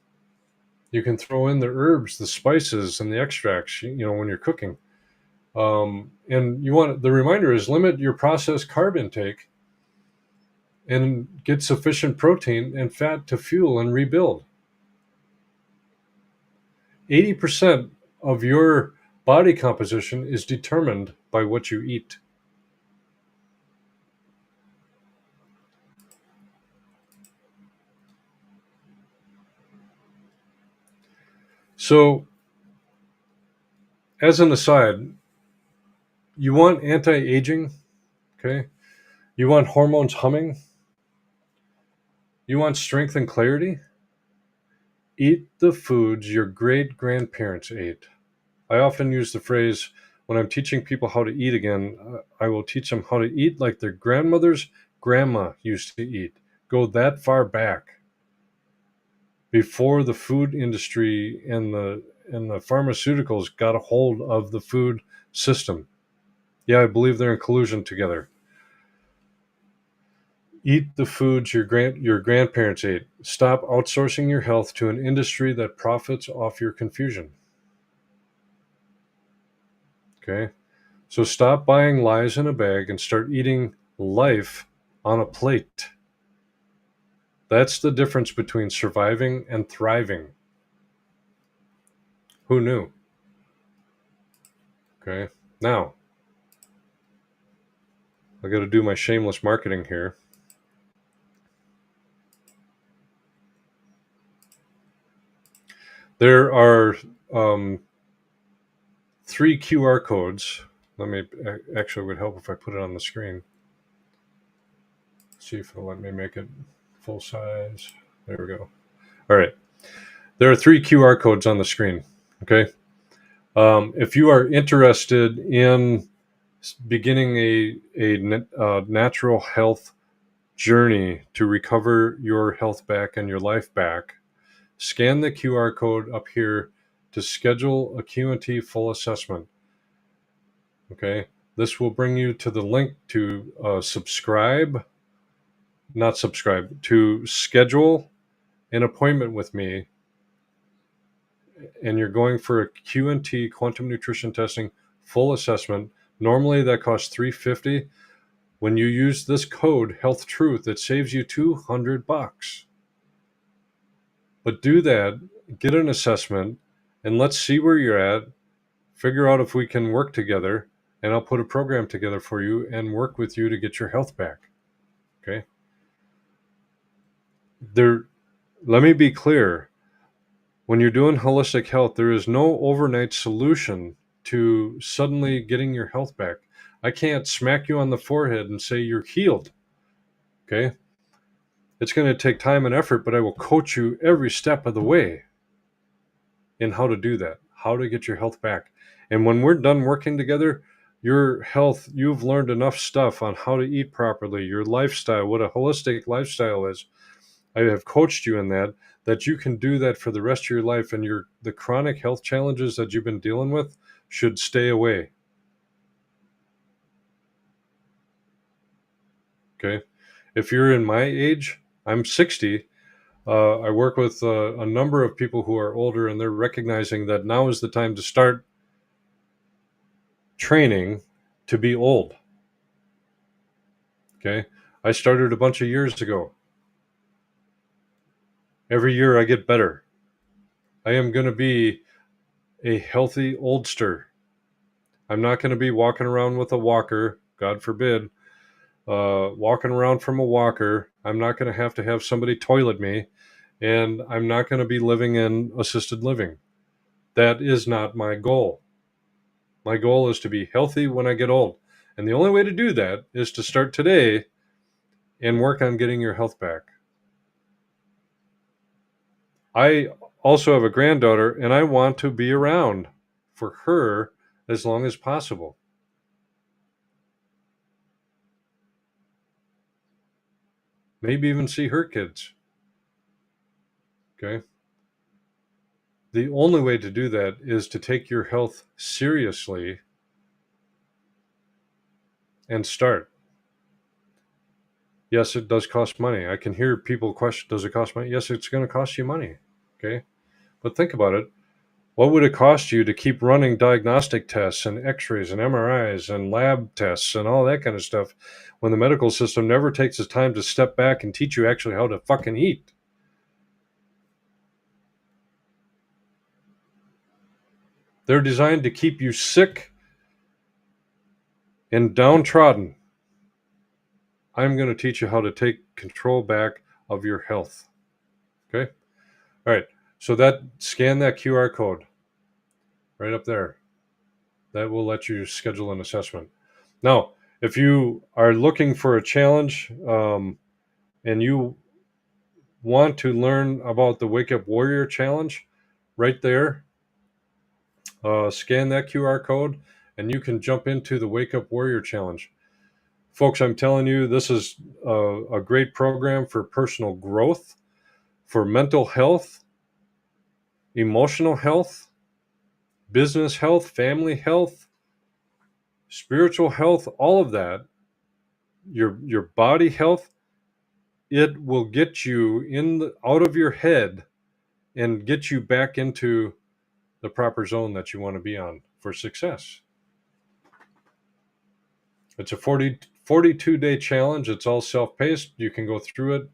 you can throw in the herbs, the spices, and the extracts. When you're cooking. And the reminder is limit your processed carb intake and get sufficient protein and fat to fuel and rebuild. 80% of your body composition is determined by what you eat. So, as an aside, you want anti-aging, okay? You want hormones humming, you want strength and clarity. Eat the foods your great grandparents ate. I often use the phrase when I'm teaching people how to eat again, I will teach them how to eat like their grandmother's grandma used to eat. Go that far back before the food industry and the pharmaceuticals got a hold of the food system. Yeah, I believe they're in collusion together. Eat the foods your grandparents ate. Stop outsourcing your health to an industry that profits off your confusion. Okay? So stop buying lies in a bag and start eating life on a plate. That's the difference between surviving and thriving. Who knew? Okay. Now, I got to do my shameless marketing here. There are 3 QR codes. Let me actually, it would help if I put it on the screen. See if it'll let me make it full size. There we go. All right. There are 3 QR codes on the screen. Okay. If you are interested in beginning a natural health journey to recover your health back and your life back, scan the QR code up here to schedule a Q&T full assessment. Okay, this will bring you to the link to to schedule an appointment with me, and you're going for a Q&T quantum nutrition testing full assessment. Normally that costs $350. When you use this code Health Truth, it saves you $200. But do that, get an assessment, and let's see where you're at. Figure out if we can work together, and I'll put a program together for you and work with you to get your health back. Okay? Let me be clear. When you're doing holistic health, there is no overnight solution to suddenly getting your health back. I can't smack you on the forehead and say you're healed. Okay? It's going to take time and effort, but I will coach you every step of the way in how to do that, how to get your health back. And when we're done working together, your health, you've learned enough stuff on how to eat properly, your lifestyle, what a holistic lifestyle is. I have coached you in that you can do that for the rest of your life, and the chronic health challenges that you've been dealing with should stay away. Okay? If you're in my age, I'm 60. I work with a number of people who are older, and they're recognizing that now is the time to start training to be old. Okay. I started a bunch of years ago. Every year I get better. I am going to be a healthy oldster. I'm not going to be walking around with a walker, God forbid, walking around from a walker. I'm not going to have somebody toilet me, and I'm not going to be living in assisted living. That is not my goal. My goal is to be healthy when I get old. And the only way to do that is to start today and work on getting your health back. I also have a granddaughter, and I want to be around for her as long as possible. Maybe even see her kids. Okay. The only way to do that is to take your health seriously and start. Yes, it does cost money. I can hear people question, does it cost money? Yes, it's going to cost you money. Okay. But think about it. What would it cost you to keep running diagnostic tests and x-rays and MRIs and lab tests and all that kind of stuff when the medical system never takes the time to step back and teach you actually how to fucking eat? They're designed to keep you sick and downtrodden. I'm going to teach you how to take control back of your health. Okay? All right. So scan that QR code right up there. That will let you schedule an assessment. Now, if you are looking for a challenge and you want to learn about the Wake Up Warrior Challenge, right there, scan that QR code and you can jump into the Wake Up Warrior Challenge. Folks, I'm telling you, this is a great program for personal growth, for mental health, emotional health, business health, family health, spiritual health, all of that, your body health. It will get you out of your head and get you back into the proper zone that you want to be on for success. It's a 42-day challenge. It's all self-paced. You can go through it,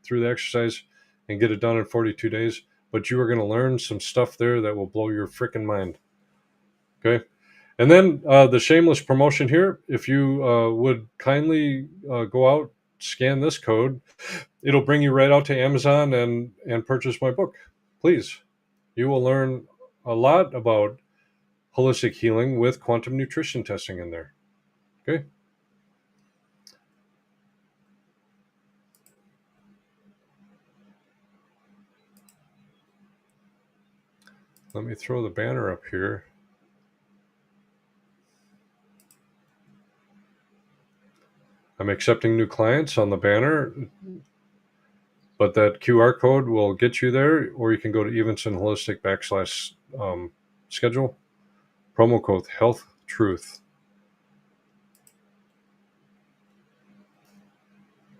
through the exercise, and get it done in 42 days. But you are going to learn some stuff there that will blow your freaking mind. Okay? And then the shameless promotion here, if you would kindly go out, scan this code, it'll bring you right out to Amazon and purchase my book. Please. You will learn a lot about holistic healing with quantum nutrition testing in there. Okay? Let me throw the banner up here. I'm accepting new clients on the banner, but that QR code will get you there, or you can go to Evenson Holistic / schedule, promo code Health Truth.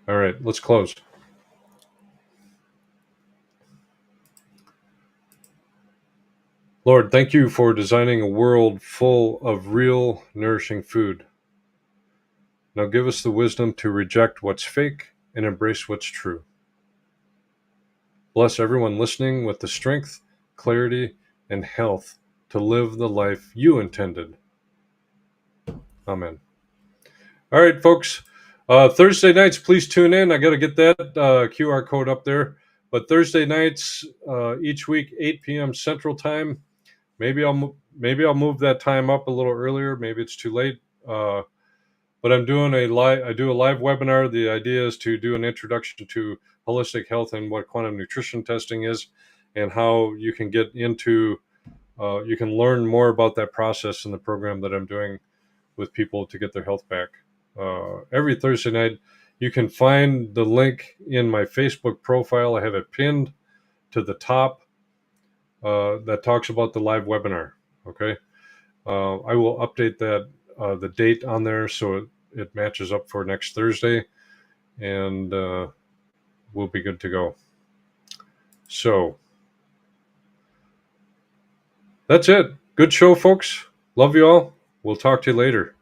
All right, let's close. Lord, thank you for designing a world full of real, nourishing food. Now give us the wisdom to reject what's fake and embrace what's true. Bless everyone listening with the strength, clarity, and health to live the life you intended. Amen. All right, folks. Thursday nights, please tune in. I got to get that QR code up there. But Thursday nights, each week, 8 p.m. Central Time. Maybe I'll move that time up a little earlier. Maybe it's too late. But I'm doing I do a live webinar. The idea is to do an introduction to holistic health and what quantum nutrition testing is, and how you can get into, you can learn more about that process in the program that I'm doing with people to get their health back. Every Thursday night, you can find the link in my Facebook profile. I have it pinned to the top that talks about the live webinar. Okay. I will update that, the date on there so it matches up for next Thursday, and we'll be good to go. So that's it. Good show, folks. Love you all. We'll talk to you later.